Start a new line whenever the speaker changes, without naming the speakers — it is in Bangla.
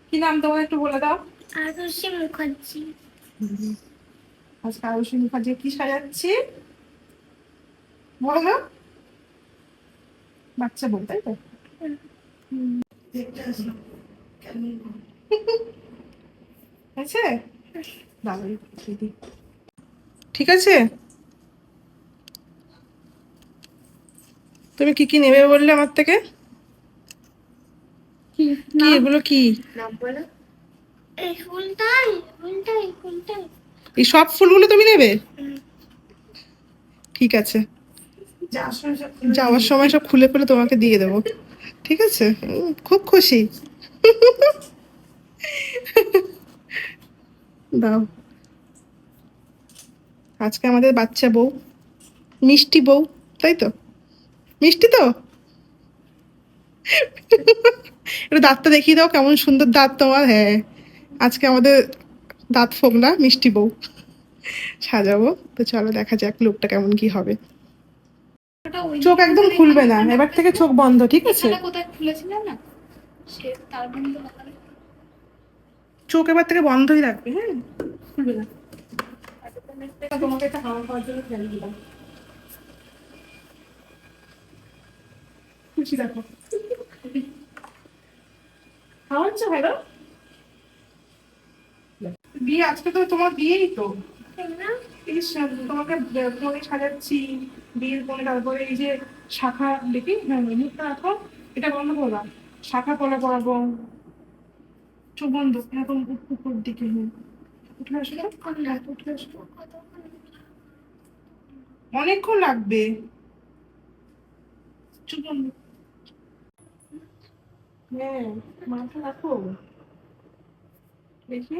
কি নাম তোমার একটু বলে দাও।
আরুষি মুখার্জি।
আজকে আরুষি মুখার্জি কি সাজাচ্ছি বলো। বাচ্চা বউ তাই তো। আছে দাঁড়াই দিদি। ঠিক আছে, তুমি কি কি নেবে বললে আমার থেকে?
কি
কি
নাম?
এগুলো কি?
নাম বলো। এই ফুলটাই।
এই সব ফুলগুলো তুমি নেবে? ঠিক আছে, যাওয়ার সময় সব খুলে খুলে তোমাকে দিয়ে দেবো। ঠিক আছে, খুব খুশি। দাও। আজকে আমাদের বাচ্চা বউ, মিষ্টি বউ, তাই তো? মিষ্টি তো। একটু দাঁতটা দেখিয়ে দাও, কেমন সুন্দর দাঁত তোমার। হ্যাঁ, আজকে আমাদের দাঁত ফোকলা মিষ্টি বউ সাজাবো। তো চলো দেখা যাক লুকটা কেমন কি হবে। চোখ একদম খুলবে না, এবার থেকে চোখ বন্ধ, ঠিক আছে?
কোথায় খুলেছিল না সে তার বন্ধু।
চোখ এবার থেকে বন্ধই রাখবে, হ্যাঁ, খুলবে না। তোমাকে একটা খাওয়া খাওয়ার জন্য খেয়াল দিলাম। খুশি দেখো, খাওয়াচ্ছ ভালো। বিয়ে আজকে তো তোমার বিয়েই তো। ইস, তোমাকে ফোনে সাজাচ্ছি, বিয়ের ফোনে। তারপরে এই যে শাখা দেখি, হ্যাঁ মুখটা রাখো, এটা বন্ধ করবা। শাখা পলা পরাবো, চোখ বন্ধ এরকম উপর দিকে। হ্যাঁ, উঠে আসো তো, উঠে আসো। অনেকক্ষণ লাগবে, চোখ বন্ধ। হ্যাঁ, মাথা রাখো দেখি।